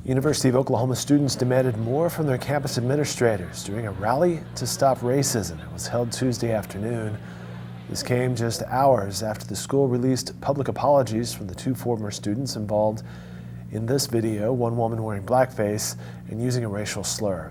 University of Oklahoma students demanded more from their campus administrators during a rally to stop racism. It was held Tuesday afternoon. This came just hours after the school released public apologies from the two former students involved in this video, one woman wearing blackface and using a racial slur.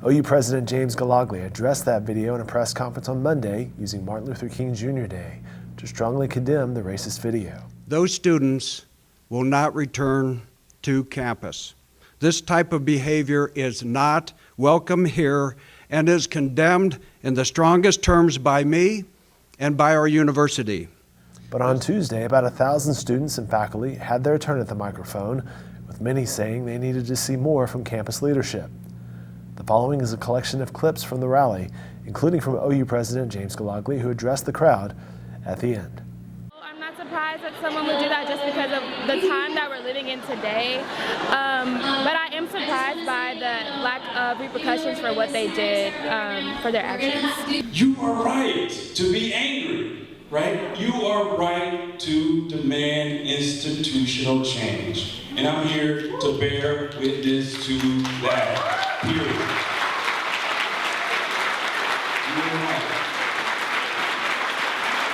OU President James Galaglia addressed that video in a press conference on Monday using Martin Luther King Jr. Day to strongly condemn the racist video. Those students will not return to campus. This type of behavior is not welcome here and is condemned in the strongest terms by me and by our university. But on Tuesday, about 1,000 students and faculty had their turn at the microphone, with many saying they needed to see more from campus leadership. The following is a collection of clips from the rally, including from OU President James Galaglia, who addressed the crowd at the end. I'm not surprised that someone would do that just because of the time that we're living in today, but I am surprised by the lack of repercussions for what they did, for their actions. You are right to be angry, right? You are right to demand institutional change. And I'm here to bear witness to that, period.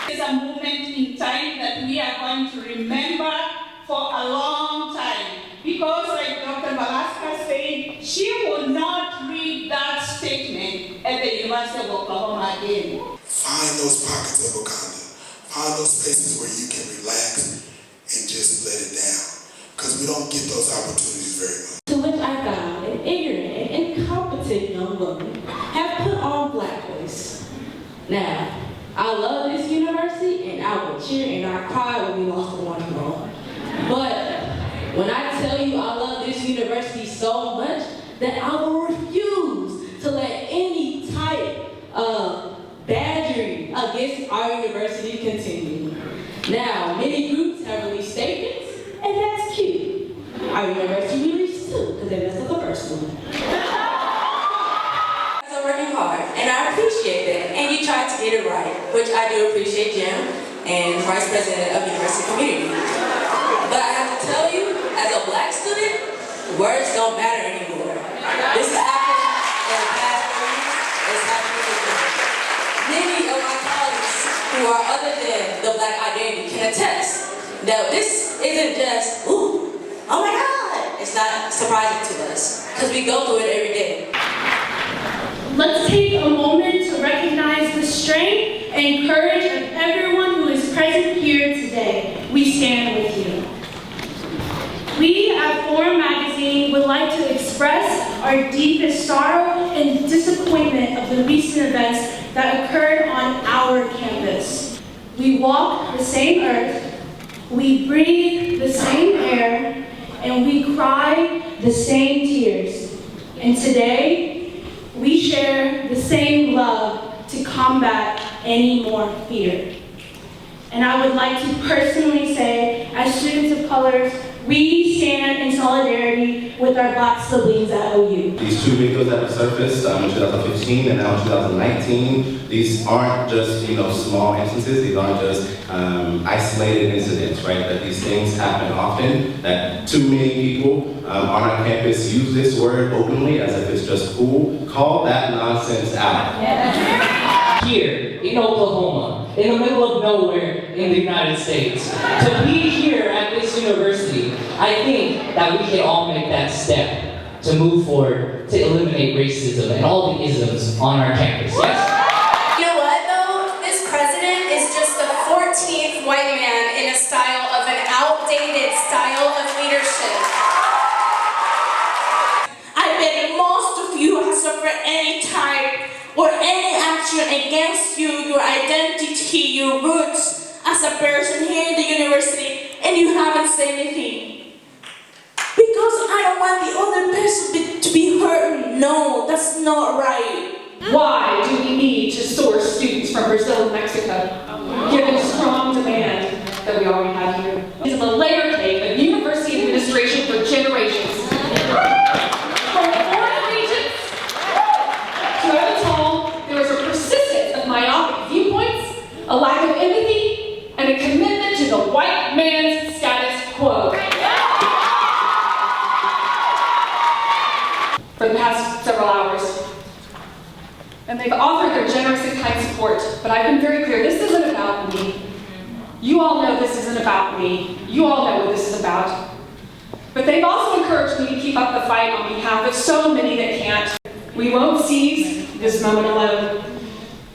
It's a moment in time that we are going to remember for a long time. Because like Dr. Velasquez said, she will not read that statement at the University of Oklahoma again. Find those pockets of Wakanda. Find those spaces where you can relax and just let it down. Because we don't get those opportunities very much. To which I got an ignorant and incompetent young woman have put on blackface. Now, I love this university and I will cheer and I cry when we lost the 1-0. But when I tell you I love this university so much that I will refuse to let any type of badgering against our university continue. Now, many groups have released statements, and that's cute. Our university released too, because they messed up the first one. So working hard, and I appreciate that. And you tried to get it right, which I do appreciate, Jim, and Vice President of University Community. But I have to tell you, as a black student, words don't matter anymore. This has happened in the past 3 years. It's happening again. Many of my colleagues who are other than the black identity can attest that this isn't just, ooh, oh my God. It's not surprising to us, because we go through it every day. Let's take a moment to recognize the strength and courage of everyone who is present here today. We stand with you. We at Forum Magazine would like to express our deepest sorrow and disappointment of the recent events that occurred on our campus. We walk the same earth, we breathe the same air, and we cry the same tears. And today, we share the same love to combat any more fear. And I would like to personally say, as students of colors, we stand in solidarity with our black siblings at OU. These two videos that have surfaced in 2015 and now 2019, these aren't just small instances. These aren't just isolated incidents, right? That these things happen often. That too many people on our campus use this word openly as if it's just cool. Call that nonsense out. Yeah. Here in Oklahoma, in the middle of nowhere in the United States, to be here at this university, I think that we can all make that step to move forward to eliminate racism and all the isms on our campus. Yes? You know what though? This president is just the 14th white man in a style of an outdated style of leadership. I bet most of you have suffered any type or any action against you, your identity, your roots as a person here in the university, and you haven't said anything. Because I don't want the other person to be hurt. No, that's not right. Why do we need to source students from Brazil and Mexico, given the strong demand that we already have here? This is a layer cake of university administration for generations. From foreign regions to at its home, there is a persistence of myopic viewpoints, a lack of empathy, and a commitment to the white man's status quo. for the past several hours. And they've offered their generous and kind support, but I've been very clear, this isn't about me. You all know this isn't about me. You all know what this is about. But they've also encouraged me to keep up the fight on behalf of so many that can't. We won't seize this moment alone.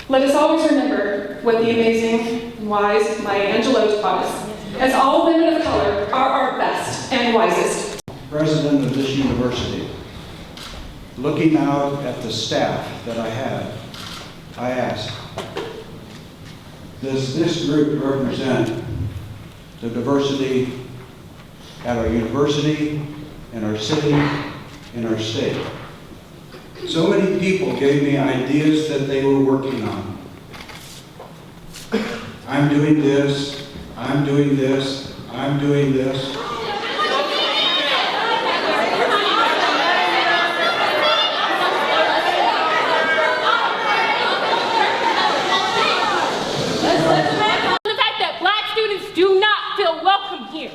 Let us always remember what the amazing and wise Maya Angelou taught us, as all women of color are our best and wisest. President of this university, looking out at the staff that I have, I ask, does this group represent the diversity at our university, in our city, in our state? So many people gave me ideas that they were working on. I'm doing this, I'm doing this, I'm doing this.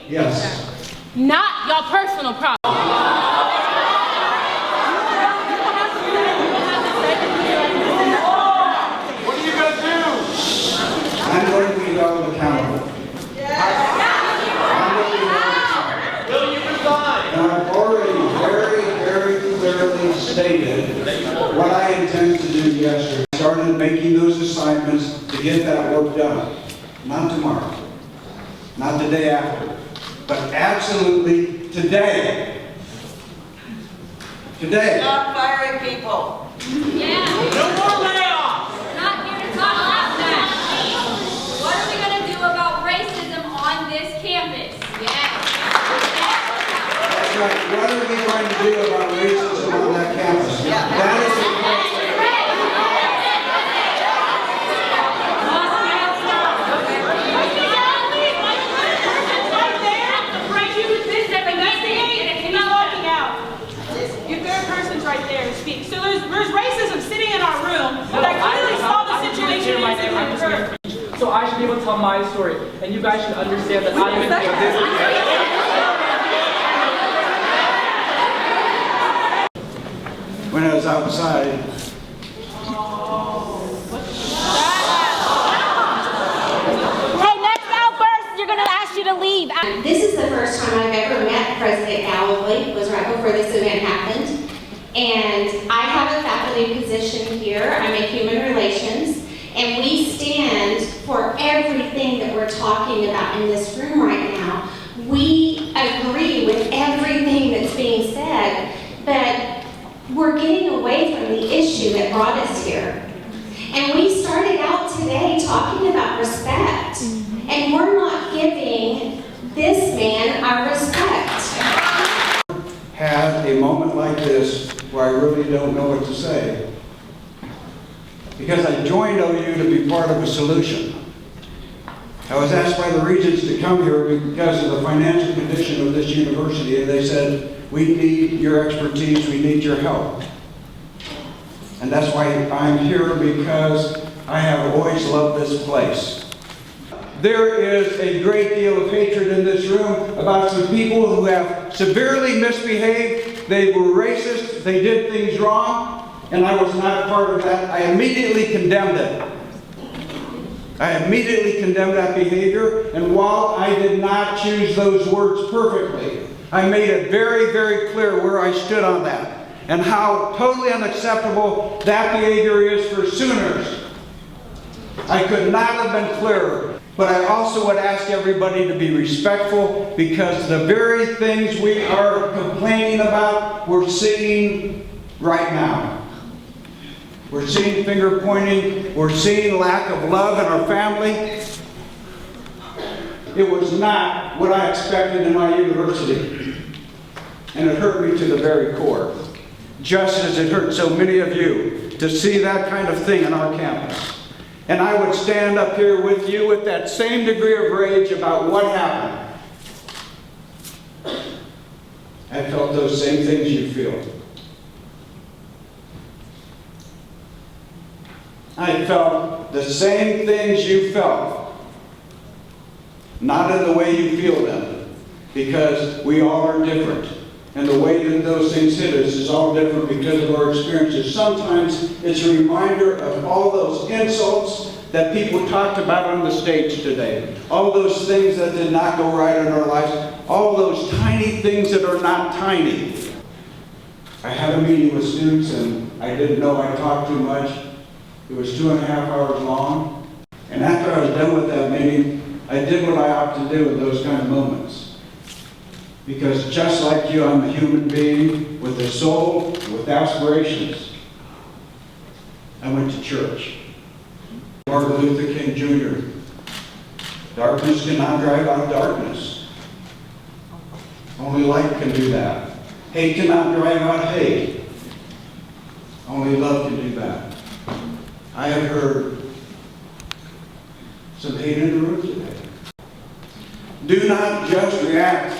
Yes. Not your personal problem. What are you going to do? I'm going to be held accountable. I'm going to be held accountable. Will you resign? And I've already very clearly stated what I intend to do yesterday. I started making those assignments to get that work done. Not tomorrow. Not the day after. But absolutely today. Today. Stop firing people. Yeah. No more layoffs. We're not here to talk about that. What are we going to do about racism on this campus? Yeah. That's right. What are we going to do about racism on that campus? That is the question. Right there and speak. So there's racism sitting in our room that clearly saw the situation and occur. So I should be able to tell my story, and you guys should understand that I am. When I was outside, Hey, next outburst, you're going to ask you to leave. This is the first time I've ever met President Galloway. It was right before this event happened. And I have a faculty position here. I'm in human relations. And we stand for everything that we're talking about in this room right now. We agree with everything that's being said, but we're getting away from the issue that brought us here. And we started out today talking about respect. And we're not giving this man our respect. had a moment like this where I really don't know what to say. Because I joined OU to be part of a solution. I was asked by the Regents to come here because of the financial condition of this university, and they said, we need your expertise, we need your help. And that's why I'm here, because I have always loved this place. There is a great deal of hatred in this room about some people who have severely misbehaved. They were racist, they did things wrong, and I was not part of that. I immediately condemned it. I immediately condemned that behavior, and while I did not choose those words perfectly, I made it very, very clear where I stood on that, and how totally unacceptable that behavior is for Sooners. I could not have been clearer, but I also would ask everybody to be respectful, because the very things we are complaining about, we're seeing right now. We're seeing finger pointing. We're seeing lack of love in our family. It was not what I expected in my university. And it hurt me to the very core. Just as it hurt so many of you to see that kind of thing on our campus. And I would stand up here with you with that same degree of rage about what happened. I felt those same things you feel. I felt the same things you felt, not in the way you feel them, because we all are different. and the way that those things hit us is all different because of our experiences. Sometimes it's a reminder of all those insults that people talked about on the stage today. All those things that did not go right in our lives. All those tiny things that are not tiny. I had a meeting with students and I didn't know I talked too much. It was 2.5 hours long. And after I was done with that meeting, I did what I ought to do in those kind of moments. Because just like you, I'm a human being with a soul, with aspirations. I went to church. Martin Luther King Jr. Darkness cannot drive out darkness. Only light can do that. Hate cannot drive out hate. Only love can do that. I have heard some hate in the room today. Do not just react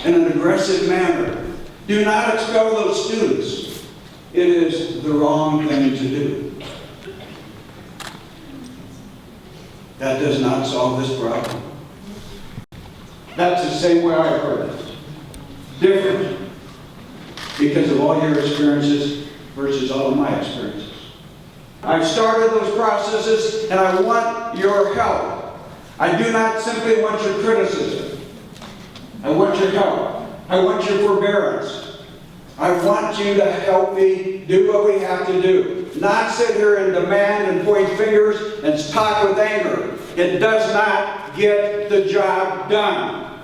in an aggressive manner. Do not expel those students. It is the wrong thing to do. That does not solve this problem. That's the same way I heard it. Different because of all your experiences versus all of my experiences. I've started those processes and I want your help. I do not simply want your criticism. I want your help. I want your forbearance. I want you to help me do what we have to do. Not sit here and demand and point fingers and talk with anger. It does not get the job done.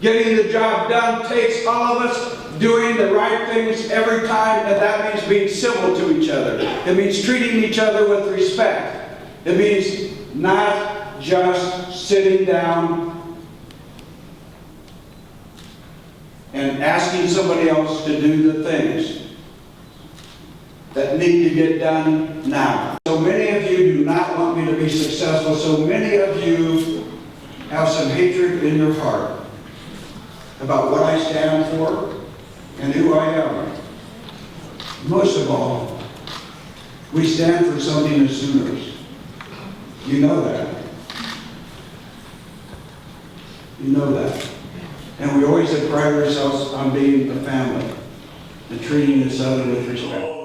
Getting the job done takes all of us doing the right things every time, and that means being civil to each other. It means treating each other with respect. It means not just sitting down and asking somebody else to do the things that need to get done now. So many of you do not want me to be successful. So many of you have some hatred in your heart about what I stand for and who I am. Most of all, we stand for something as Sooners. You know that. You know that. And we always have prided ourselves on being a family and treating each other with respect.